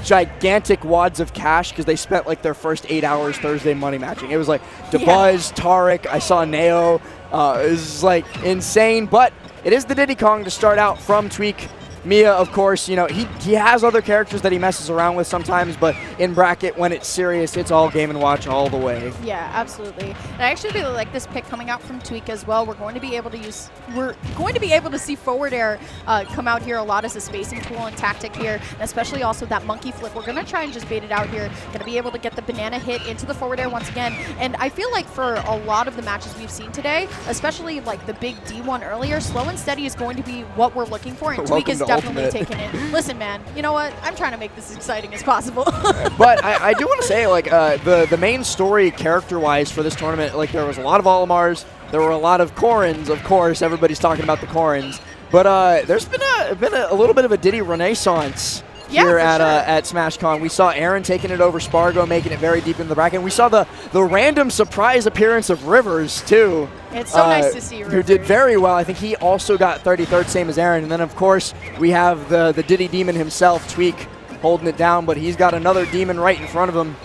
gigantic wads of cash because they spent like their first 8 hours Thursday money matching. It was like DeBuzz, Tarek, I saw Neo. It was like insane, but it is the Diddy Kong to start out from Tweek. Miya, of course, you know, he has other characters that he messes around with sometimes, but in bracket, when it's serious, it's all game and watch all the way. Yeah, absolutely. And I actually really like this pick coming out from Tweek as well. We're going to be able to see forward air come out here a lot as a spacing tool and tactic here, and especially also that monkey flip. We're going to try and just bait it out here. Going to be able to get the banana hit into the forward air once again. And I feel like for a lot of the matches we've seen today, especially like the big D1 earlier, slow and steady is going to be what we're looking for, and Tweek is definitely taking it. Listen, man, you know what? I'm trying to make this as exciting as possible. But I do want to say, like, the main story character-wise for this tournament, like, there was a lot of Olimars, there were a lot of Corins, of course. Everybody's talking about the Corins. But there's been a little bit of a Diddy renaissance here at SmashCon. We saw Aaron taking it over Spargo, making it very deep in the bracket. And we saw the random surprise appearance of Rivers, too. It's so nice to see Rivers. Who did very well. I think he also got 33rd, same as Aaron. And then, of course, we have the Diddy demon himself, Tweek, holding it down. But he's got another demon right in front of him,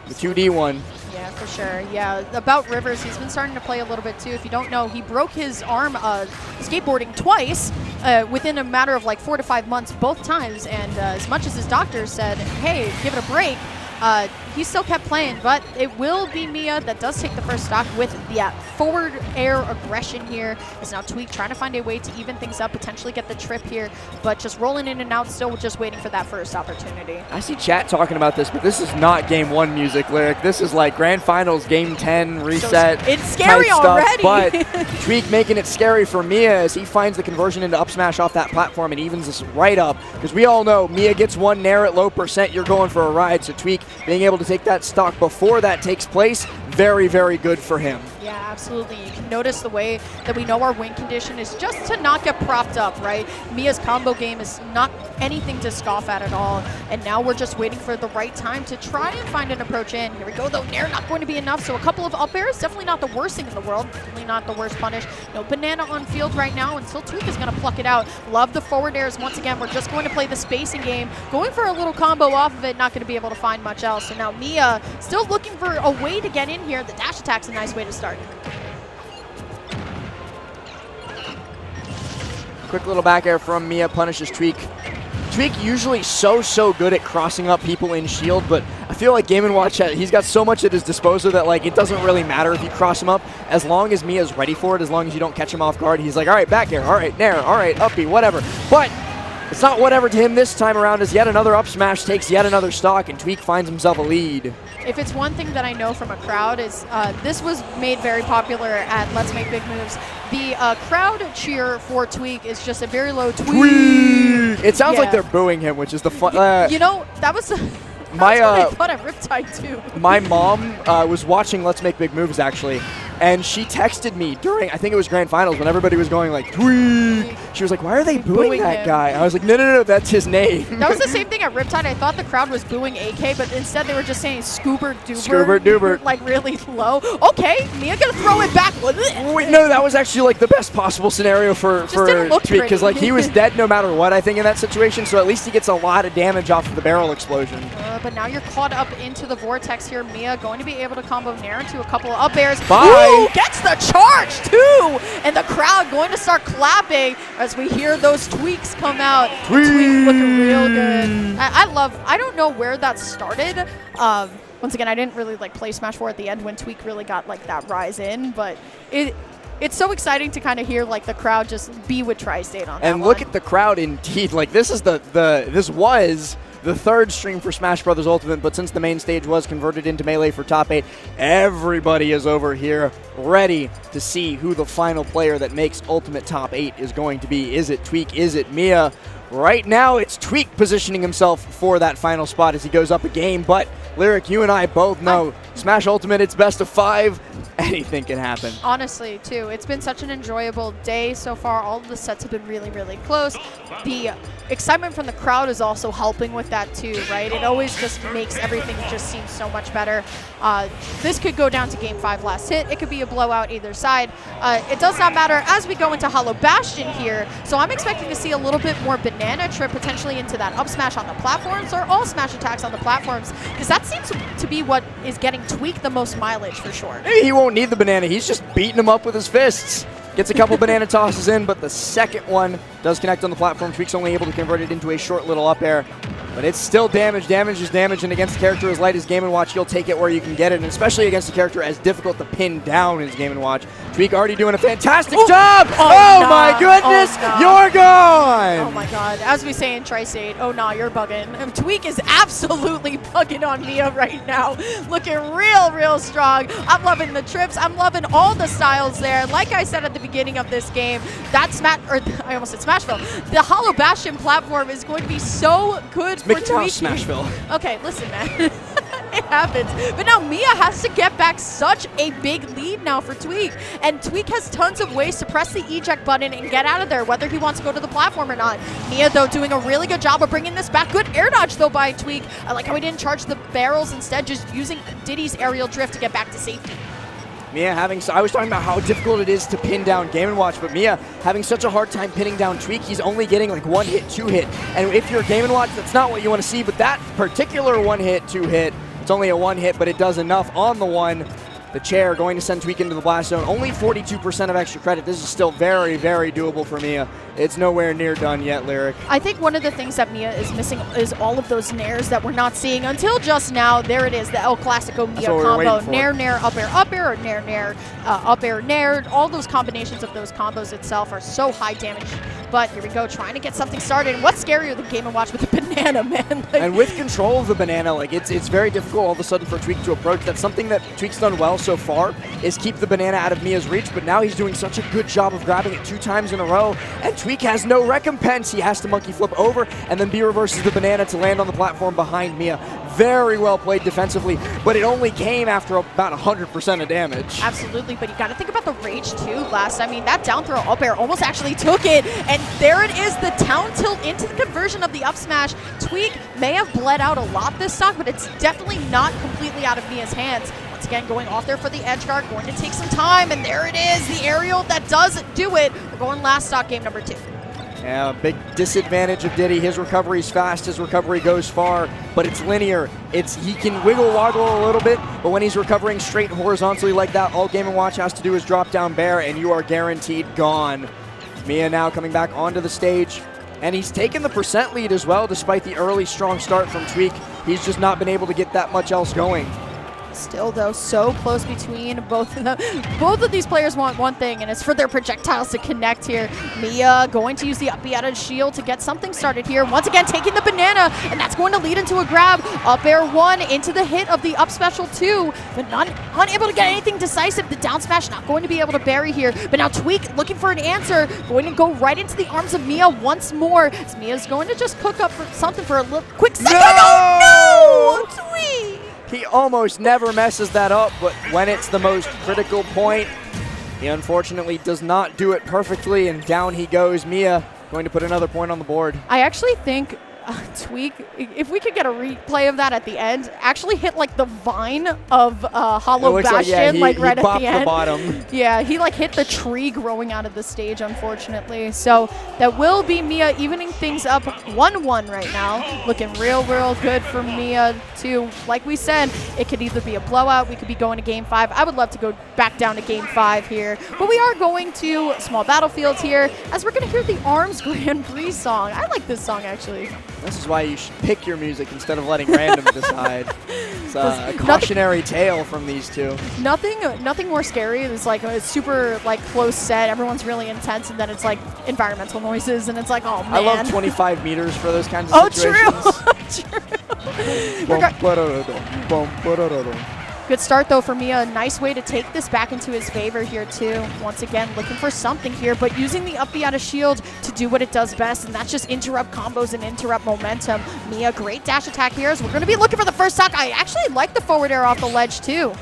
the 2D1. Yeah, for sure. Yeah, about Rivers, he's been starting to play a little bit too. If you don't know, he broke his arm skateboarding twice within a matter of like 4 to 5 months both times. And as much as his doctor said, hey, give it a break, he still kept playing, but it will be Miya that does take the first stock with the forward air aggression here. It's now Tweek trying to find a way to even things up, potentially get the trip here, but just rolling in and out, still just waiting for that first opportunity. I see chat talking about this, but this is not Game 1 music, Lyric. This is like Grand Finals, Game 10, reset. So it's scary already. But Tweek making it scary for Miya as he finds the conversion into up smash off that platform and evens this right up. Because we all know Miya gets one nair at low percent, you're going for a ride. So Tweek being able to take that stock before that takes place, very, very good for him. Yeah, absolutely. You can notice the way that we know our win condition is just to not get propped up, right? Miya's combo game is not anything to scoff at all, and now we're just waiting for the right time to try and find an approach in. Here we go, though. Nair not going to be enough, so a couple of up airs, definitely not the worst thing in the world, definitely not the worst punish. No banana on field right now until Tweek is going to pluck it out. Love the forward airs. Once again, we're just going to play the spacing game, going for a little combo off of it, not going to be able to find much else. So now Miya still looking for a way to get in here. The dash attack's a nice way to start. Quick little back air from Miya, punishes Tweek. Tweek usually so good at crossing up people in shield, but I feel like Game & Watch, he's got so much at his disposal that like it doesn't really matter if you cross him up, as long as Mia's ready for it, as long as you don't catch him off guard. He's like, all right, back air, all right, nair, all right, uppy, whatever. But it's not whatever to him this time around, as yet another up smash takes yet another stock, and Tweek finds himself a lead. If it's one thing that I know from a crowd is this was made very popular at Let's Make Big Moves. The crowd cheer for Tweek is just a very low tweet. It sounds like they're booing him, which is the fun. You know, that was what I thought at Riptide too. My mom was watching Let's Make Big Moves actually, and she texted me during, I think it was Grand Finals, when everybody was going like, Tweek. She was like, why are they booing that him. guy? I was like, no, that's his name. That was the same thing at Riptide. I thought the crowd was booing AK, but instead they were just saying Scoobert Doober. Scoobert Doober. Like really low. Okay, Miya gonna throw it back. Wait, no, that was actually like the best possible scenario for Tweek, because like he was dead no matter what, I think, in that situation, so at least he gets a lot of damage off of the barrel explosion. But now you're caught up into the vortex here. Miya going to be able to combo Nair into a couple of up airs. Bye. Ooh, gets the charge too! And the crowd going to start clapping as we hear those tweaks come out. Tweek looking real good. I don't know where that started. Once again, I didn't really like play Smash 4 at the end when Tweek really got like that rise in, but it's so exciting to kind of hear like the crowd just be with Tri-State on that And look at the crowd indeed. Like this is this was the third stream for Smash Bros. Ultimate, but since the main stage was converted into Melee for Top 8, everybody is over here ready to see who the final player that makes Ultimate Top 8 is going to be. Is it Tweek? Is it Miya? Right now, it's Tweek positioning himself for that final spot as he goes up a game, but Lyric, you and I both know Smash Ultimate, it's best of 5, anything can happen. Honestly, too. It's been such an enjoyable day so far. All of the sets have been really, really close. The excitement from the crowd is also helping with that, too, right? It always just makes everything just seem so much better. This could go down to Game 5 last hit. It could be a blowout either side. It does not matter as we go into Hollow Bastion here. So I'm expecting to see a little bit more banana trip potentially into that up smash on the platforms or all smash attacks on the platforms, because that seems to be what is getting Tweek the most mileage for sure. Maybe he won't need the banana. He's just beating him up with his fists. Gets a couple banana tosses in, but the second one does connect on the platform. Tweek's only able to convert it into a short little up air. But it's still damage. Damage is damage, and against a character as light as Game & Watch, you'll take it where you can get it, and especially against a character as difficult to pin down as Game & Watch. Tweek already doing a fantastic job! Oh my goodness! You're gone! Oh my god. As we say in Tri-State, oh nah, you're bugging. Tweek is absolutely bugging on Miya right now. Looking real, real strong. I'm loving the trips. I'm loving all the styles there. Like I said at the beginning of this game, that I almost said Smashville. The Hollow Bastion platform is going to be so good for Tweek. Smashville. Okay, listen, man. It happens. But now Miya has to get back such a big lead now for Tweek. And Tweek has tons of ways to press the eject button and get out of there, whether he wants to go to the platform or not. Miya, though, doing a really good job of bringing this back. Good air dodge, though, by Tweek. I like how he didn't charge the barrels, instead just using Diddy's aerial drift to get back to safety. Miya I was talking about how difficult it is to pin down Game & Watch, but Miya having such a hard time pinning down Tweek. He's only getting like 1 hit, 2 hit. And if you're Game & Watch, that's not what you want to see, but that particular 1 hit, 2 hit, it's only a 1 hit, but it does enough on the one. The chair going to send Tweek into the blast zone. Only 42% of extra credit. This is still very, very doable for Miya. It's nowhere near done yet, Lyric. I think one of the things that Miya is missing is all of those nairs that we're not seeing until just now. There it is, the El Clasico Miya combo. Nair, nair, up air, or nair, nair, up air, nair. All those combinations of those combos itself are so high damage. But here we go, trying to get something started. And what's scarier than Game & Watch with the banana, man? Like, and with control of the banana, like it's very difficult all of a sudden for Tweek to approach. That's something that Tweek's done well so far, is keep the banana out of Miya's reach, but now he's doing such a good job of grabbing it 2 times in a row, and Tweek has no recompense. He has to monkey flip over, and then B reverses the banana to land on the platform behind Miya. Very well played defensively, but it only came after about 100% of damage. Absolutely, but you got to think about the rage too, Last. I mean, that down throw up air almost actually took it, and there it is, the down tilt into the conversion of the up smash. Tweek may have bled out a lot this stock, but it's definitely not completely out of Miya's hands. Once again, going off there for the edge guard, going to take some time, and there it is, the aerial that does do it. We're going last stock, game number 2. Yeah, big disadvantage of Diddy. His recovery's fast, his recovery goes far, but it's linear. He can wiggle woggle a little bit, but when he's recovering straight horizontally like that, all Game & Watch has to do is drop down bear, and you are guaranteed gone. Miya now coming back onto the stage, and he's taken the percent lead as well, despite the early strong start from Tweek. He's just not been able to get that much else going. Still, though, so close between both of them. Both of these players want one thing, and it's for their projectiles to connect here. Miya going to use the up B out of shield to get something started here. Once again, taking the banana, and that's going to lead into a grab. Up air 1 into the hit of the up special 2, but unable to get anything decisive. The down smash not going to be able to bury here, but now Tweek looking for an answer, going to go right into the arms of Miya once more. As Miya's going to just cook up for something for a little quick second. Oh, no! Tweek! He almost never messes that up, but when it's the most critical point, he unfortunately does not do it perfectly, and down he goes. Miya going to put another point on the board. I actually think Tweek, if we could get a replay of that at the end, actually hit like the vine of Hollow Bastion, like right at the end. The bottom. Yeah, he like hit the tree growing out of the stage, unfortunately. So that will be Miya evening things up 1-1 right now. Looking real good for Miya too. Like we said, it could either be a blowout, we could be going to game 5. I would love to go back down to game 5 here. But we are going to small battlefields here, as we're gonna hear the ARMS Grand Prix song. I like this song actually. This is why you should pick your music instead of letting random decide. It's a cautionary tale from these two. Nothing more scary. It's like a super like close set. Everyone's really intense, and then it's like environmental noises, and it's like, oh man. I love 25 meters for those kinds of situations. True. Good start, though, for Miya. A nice way to take this back into his favor here, too. Once again, looking for something here, but using the up B out of shield to do what it does best, and that's just interrupt combos and interrupt momentum. Miya, great dash attack here, as we're going to be looking for the first stock. I actually like the forward air off the ledge, too.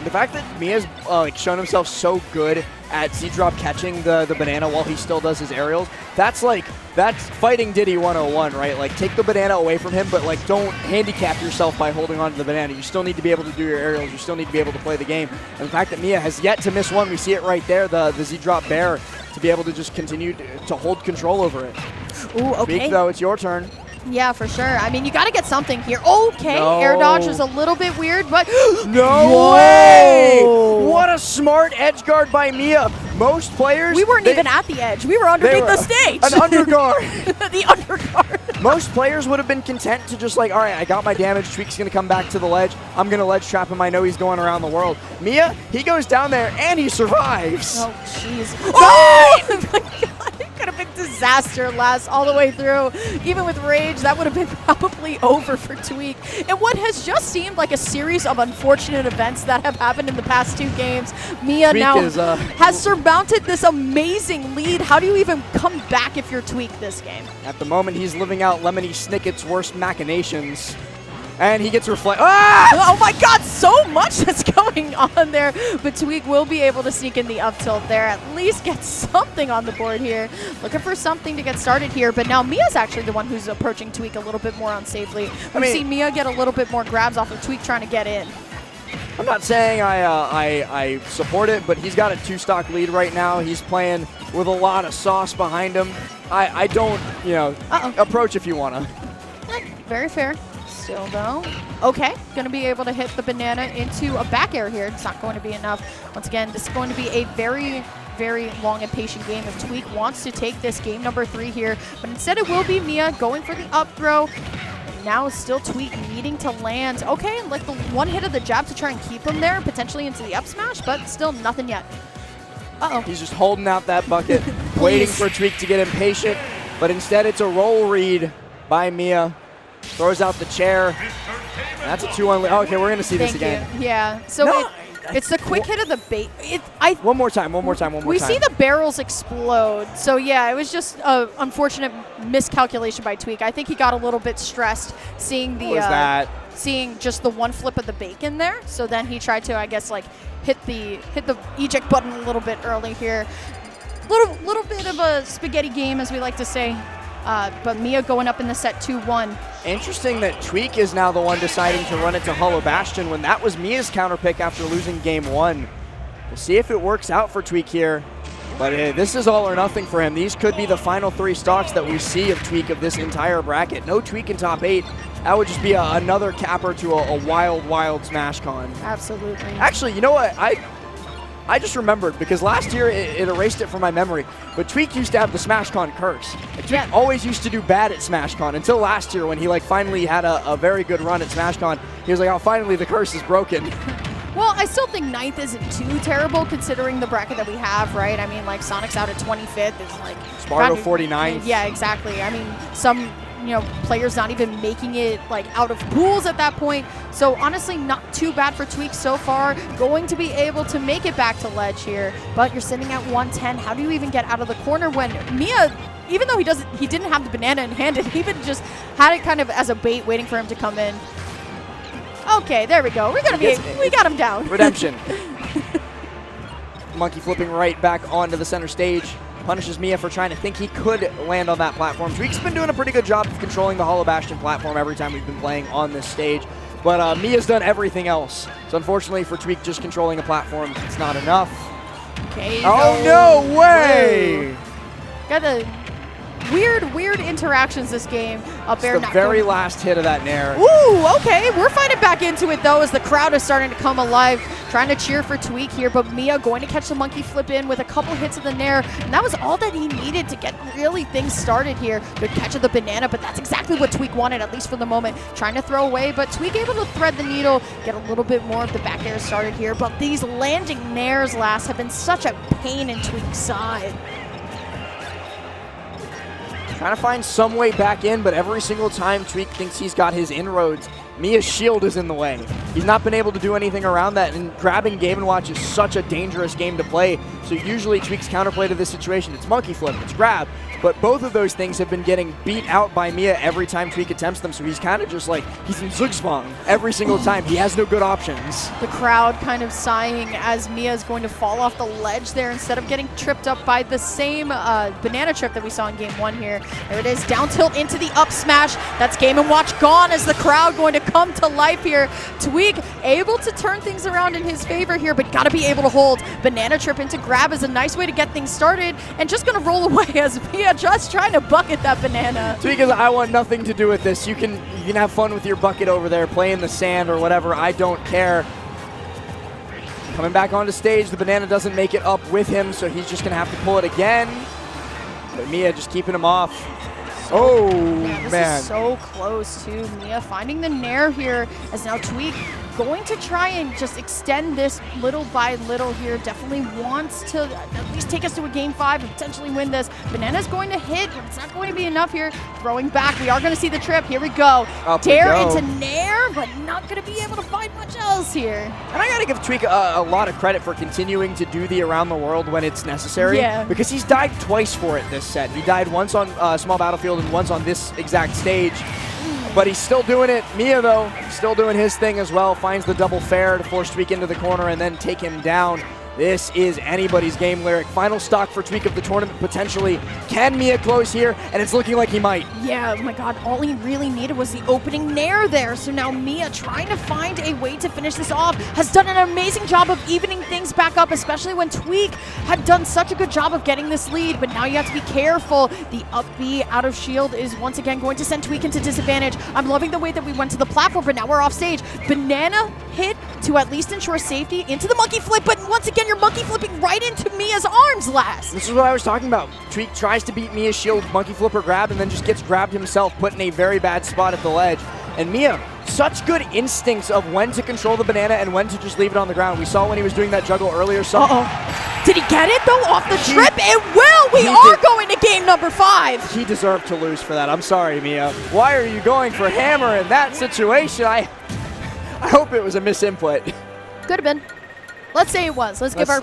The fact that Miya's like shown himself so good at Z-drop catching the banana while he still does his aerials, that's fighting Diddy 101, right? Like, take the banana away from him, but like don't handicap yourself by holding on to the banana. You still need to be able to do your aerials. You still need to be able to play the game. And the fact that Miya has yet to miss one, we see it right there, the Z-drop bear, to be able to just continue to hold control over it. Ooh, okay. Tweek, though, it's your turn. Yeah, for sure. I mean, you got to get something here. Okay, no. Air dodge is a little bit weird, but no way! What a smart edge guard by Miya. Most players... We weren't even at the edge. We were underneath the stage. An underguard. The underguard. Most players would have been content to just like, all right, I got my damage. Tweek's going to come back to the ledge. I'm going to ledge trap him. I know he's going around the world. Miya, he goes down there, and he survives. Oh, jeez. Oh, my God. Could have been disaster last all the way through. Even with rage, that would have been probably over for Tweek. And what has just seemed like a series of unfortunate events that have happened in the past 2 games, Miya Tweek now has surmounted this amazing lead. How do you even come back if you're Tweek this game? At the moment, he's living out Lemony Snicket's worst machinations. And he gets reflect. Ah! Oh my God, so much that's going on there. But Tweek will be able to sneak in the up tilt there, at least get something on the board here. Looking for something to get started here. But now Miya's actually the one who's approaching Tweek a little bit more unsafely. We've seen Miya get a little bit more grabs off of Tweek trying to get in. I'm not saying I support it, but he's got a 2-stock lead right now. He's playing with a lot of sauce behind him. I don't, approach if you want to. Very fair. Still though. Okay, going to be able to hit the banana into a back air here. It's not going to be enough. Once again, this is going to be a very, very long and patient game if Tweek wants to take this game number 3 here. But instead it will be Miya going for the up throw. And now it's still Tweek needing to land. Okay, like the one hit of the jab to try and keep him there, potentially into the up smash, but still nothing yet. Uh-oh. He's just holding out that bucket, waiting for Tweek to get impatient. But instead it's a roll read by Miya. Throws out the chair. That's a 2-1 lead. Oh, okay, we're going to see this again. Yeah. So it's the quick hit of the bait. One more time. We see the barrels explode. So, yeah, it was just an unfortunate miscalculation by Tweek. I think he got a little bit stressed seeing the seeing just the one flip of the bacon there. So then he tried to, I guess, like hit the eject button a little bit early here. Little bit of a spaghetti game, as we like to say. But Miya going up in the set 2-1. Interesting that Tweek is now the one deciding to run it to Hollow Bastion when that was Miya's counter pick after losing game 1. We'll see if it works out for Tweek here. But this is all or nothing for him. These could be the final 3 stocks that we see of Tweek of this entire bracket. No Tweek in top 8. That would just be another capper to a wild, wild Smash Con. Absolutely. Actually, you know what? I just remembered, because last year it erased it from my memory, but Tweek used to have the SmashCon curse. Like, Tweek always used to do bad at SmashCon until last year when he finally had a very good run at SmashCon. He was like, oh, finally the curse is broken. Well, I still think 9th isn't too terrible considering the bracket that we have, right? I mean, like, Sonic's out at 25th. It's like Spargo 49th. Yeah, exactly. I mean, some players not even making it out of pools at that point. So honestly, not too bad for Tweek so far. Going to be able to make it back to ledge here, but you're sitting at 110. How do you even get out of the corner when Miya, even though he didn't have the banana in hand, he even just had it kind of as a bait waiting for him to come in. Okay, there we go. We got him down. Redemption. Monkey flipping right back onto the center stage. Punishes Miya for trying to think he could land on that platform. Tweek's been doing a pretty good job of controlling the Hollow Bastion platform every time we've been playing on this stage. But Miya's done everything else. So unfortunately for Tweek, just controlling a platform, it's not enough. Okay. Oh, no way! Got the weird interactions this game. Up there, the very last hit of that Nair. Ooh, okay. We're finding back into it, though, as the crowd is starting to come alive. Trying to cheer for Tweek here, but Miya going to catch the monkey flip in with a couple hits of the Nair. And that was all that he needed to get really things started here. Good catch of the banana, but that's exactly what Tweek wanted, at least for the moment. Trying to throw away, but Tweek able to thread the needle, get a little bit more of the back air started here. But these landing Nairs last have been such a pain in Tweek's side. Trying to find some way back in, but every single time Tweek thinks he's got his inroads, Mia's shield is in the way. He's not been able to do anything around that, and grabbing Game & Watch is such a dangerous game to play. So usually Tweek's counterplay to this situation, it's monkey flip, it's grab, but both of those things have been getting beat out by Miya every time Tweek attempts them, so he's kind of just like, he's in Zugzwang every single time. He has no good options. The crowd kind of sighing as Miya is going to fall off the ledge there instead of getting tripped up by the same banana trip that we saw in game 1 here. There it is, down tilt into the up smash. That's Game & Watch gone as the crowd going to come to life here. Tweek able to turn things around in his favor here, but got to be able to hold. Banana trip into grab is a nice way to get things started, and just going to roll away as Miya just trying to bucket that banana. Tweek is, I want nothing to do with this. You can have fun with your bucket over there, play in the sand or whatever. I don't care. Coming back onto stage, the banana doesn't make it up with him, so he's just going to have to pull it again. But Miya just keeping him off. Oh, yeah, this man. is so close to Miya finding the nair here as now Tweek going to try and just extend this little by little here. Definitely wants to at least take us to a game 5 and potentially win this. Banana's going to hit, but it's not going to be enough here. Throwing back, we are going to see the trip. Here we go. Dare into nair, but not going to be able to find much else here. And I got to give Tweek a lot of credit for continuing to do the around the world when it's necessary. Yeah. Because he's died twice for it this set. He died once on Small Battlefield and once on this exact stage. But he's still doing it. Miya, though, still doing his thing as well. Finds the double fair to force Tweek into the corner and then take him down. This is anybody's game, Lyric. Final stock for Tweek of the tournament, potentially. Can Miya close here? And it's looking like he might. Yeah, oh my god, all he really needed was the opening nair there. So now Miya, trying to find a way to finish this off, has done an amazing job of evening things back up, especially when Tweek had done such a good job of getting this lead. But now you have to be careful. The up B out of shield is once again going to send Tweek into disadvantage. I'm loving the way that we went to the platform, but now we're off stage. Banana hit to at least ensure safety into the monkey flip, but once again, you're monkey flipping right into Miya's arms last. This is what I was talking about. Tweek tries to beat Miya's shield, monkey flip or grab, and then just gets grabbed himself, put in a very bad spot at the ledge. And Miya, such good instincts of when to control the banana and when to just leave it on the ground. We saw when he was doing that juggle earlier. So did he get it though off the trip? It will! We are going to game number 5. He deserved to lose for that. I'm sorry, Miya. Why are you going for hammer in that situation? I hope it was a misinput. Could have been. Let's say it was. Let's give them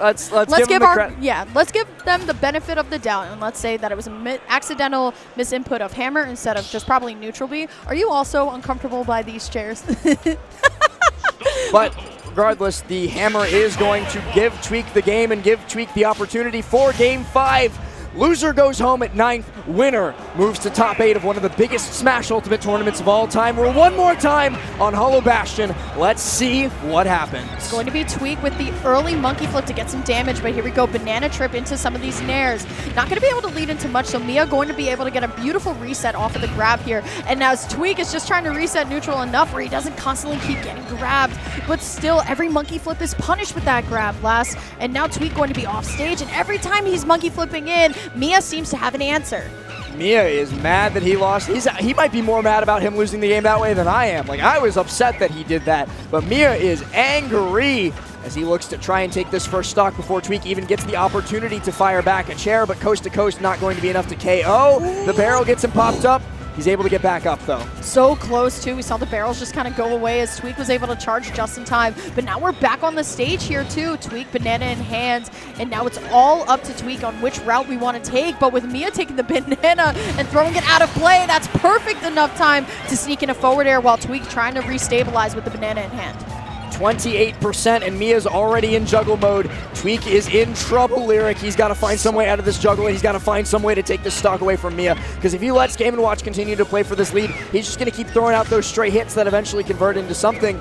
the benefit of the doubt, and let's say that it was an accidental misinput of hammer instead of just probably neutral B. Are you also uncomfortable by these chairs? But regardless, the hammer is going to give Tweek the game and give Tweek the opportunity for game 5. Loser goes home at 9th. Winner moves to top 8 of one of the biggest Smash Ultimate tournaments of all time. We're one more time on Hollow Bastion. Let's see what happens. It's going to be Tweek with the early monkey flip to get some damage, but here we go. Banana trip into some of these nairs. Not going to be able to lead into much, so Miya going to be able to get a beautiful reset off of the grab here. And now Tweek is just trying to reset neutral enough where he doesn't constantly keep getting grabbed, but still every monkey flip is punished with that grab last. And now Tweek going to be off stage, and every time he's monkey flipping in, Miya seems to have an answer. Miya is mad that he lost. He might be more mad about him losing the game that way than I am. Like, I was upset that he did that, but Miya is angry as he looks to try and take this first stock before Tweek even gets the opportunity to fire back a chair, but coast to coast not going to be enough to KO. The barrel gets him popped up. He's able to get back up, though. So close, too. We saw the barrels just kind of go away as Tweek was able to charge just in time. But now we're back on the stage here, too. Tweek, banana in hand. And now it's all up to Tweek on which route we want to take. But with Miya taking the banana and throwing it out of play, that's perfect enough time to sneak in a forward air while Tweek trying to restabilize with the banana in hand. 28%, and Miya's already in juggle mode. Tweek is in trouble, Lyric. He's got to find some way out of this juggle, and he's got to find some way to take this stock away from Miya. Because if he lets Game & Watch continue to play for this lead, he's just going to keep throwing out those stray hits that eventually convert into something.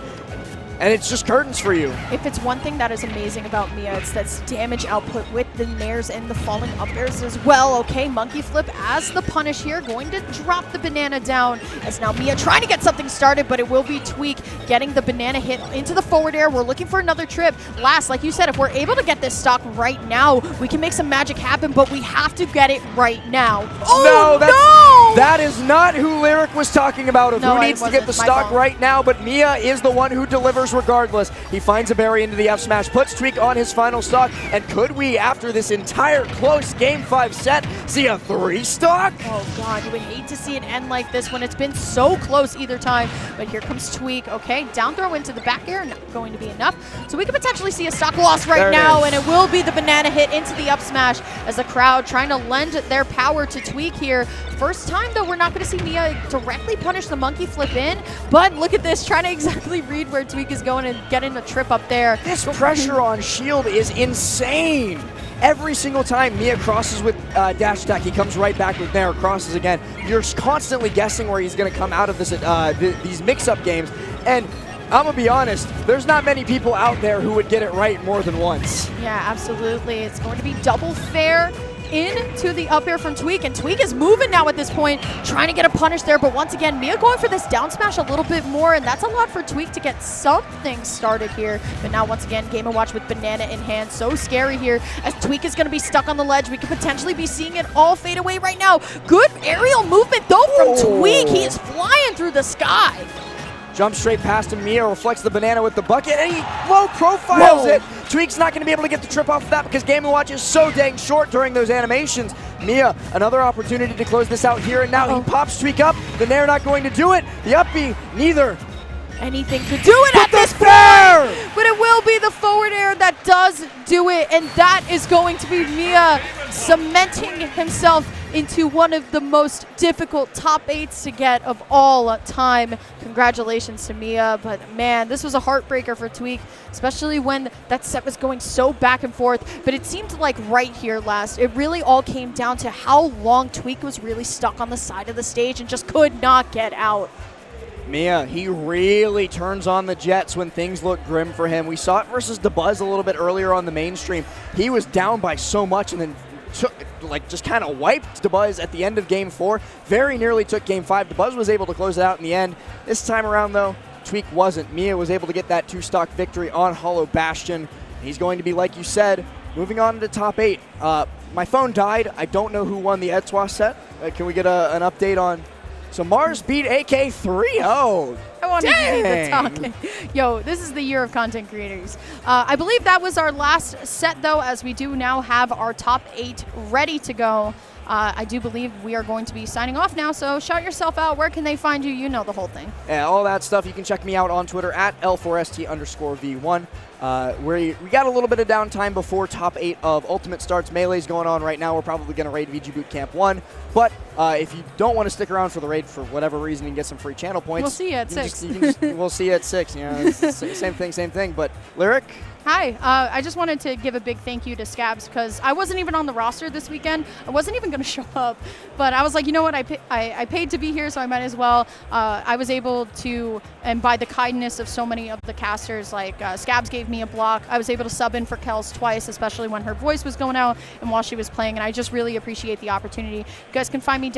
And it's just curtains for you. If it's one thing that is amazing about Miya, it's that damage output with the nairs and the falling up airs as well. Okay, monkey flip as the punish here, going to drop the banana down as now Miya trying to get something started, but it will be Tweek getting the banana hit into the forward air. We're looking for another trip. Last, like you said, if we're able to get this stock right now, we can make some magic happen, but we have to get it right now. Oh, no! That is not who Lyric was talking about, of who needs to get the stock right now, but Miya is the one who delivers regardless. He finds a berry into the F smash, puts Tweek on his final stock, and could we, after this entire close Game 5 set, See a 3-stock? Oh God, you would hate to see it end like this when it's been so close either time. But here comes Tweek. Okay, down throw into the back air, not going to be enough. So we could potentially see a stock loss right now, and it will be the banana hit into the up smash as the crowd trying to lend their power to Tweek here. First time though, we're not going to see Miya directly punish the monkey flip in, but look at this, trying to exactly read where Tweek is going and getting a trip up there. This pressure on shield is insane. Every single time Miya crosses with dash attack, he comes right back with Nair, crosses again. You're constantly guessing where he's going to come out of this these mix-up games. And I'm going to be honest, there's not many people out there who would get it right more than once. Yeah, absolutely. It's going to be double fair into the up air from Tweek, and Tweek is moving now at this point, trying to get a punish there, but once again, Miya going for this down smash a little bit more, and that's a lot for Tweek to get something started here. But now once again, Game & Watch with banana in hand. So scary here as Tweek is going to be stuck on the ledge. We could potentially be seeing it all fade away right now. Good aerial movement though from Tweek. He is flying through the sky. Jumps straight past him. Miya reflects the banana with the bucket, and he low profiles it. Tweek's not going to be able to get the trip off of that because Game & Watch is so dang short during those animations. Miya, another opportunity to close this out here and now. He pops Tweek up. The Nair not going to do it. The up B, neither. Anything to do it at this fair, but it will be the forward air that does do it, and that is going to be Miya cementing himself into one of the most difficult top 8s to get of all time. Congratulations to Miya, but man, this was a heartbreaker for Tweek, especially when that set was going so back and forth. But it seemed like right here last, it really all came down to how long Tweek was really stuck on the side of the stage and just could not get out. Miya, he really turns on the jets when things look grim for him. We saw it versus DeBuzz a little bit earlier on the mainstream. He was down by so much and then just kind of wiped DeBuzz at the end of Game 4. Very nearly took Game 5. DeBuzz was able to close it out in the end. This time around, though, Tweek wasn't. Miya was able to get that 2-stock victory on Hollow Bastion. He's going to be, like you said, moving on to top 8. My phone died. I don't know who won the Etoile set. Can we get an update on... So Mars beat AK 3-0. I want to hear the talking. Yo, this is the year of content creators. I believe that was our last set, though, as we do now have our top 8 ready to go. I do believe we are going to be signing off now, so shout yourself out. Where can they find you? You know the whole thing. Yeah, all that stuff. You can check me out on Twitter at L4ST_V1. We got a little bit of downtime before top 8 of Ultimate starts. Melee's going on right now. We're probably going to raid VGBootCamp 1. But if you don't want to stick around for the raid for whatever reason and get some free channel points, we'll see you at 6. We'll see you at 6. You know, it's same thing. But Lyric? Hi, I just wanted to give a big thank you to Scabs because I wasn't even on the roster this weekend. I wasn't even going to show up, but I was like, you know what, I paid to be here, so I might as well. I was able to, and by the kindness of so many of the casters, like Scabs gave me a block. I was able to sub in for Kels twice, especially when her voice was going out and while she was playing, and I just really appreciate the opportunity. You guys can find me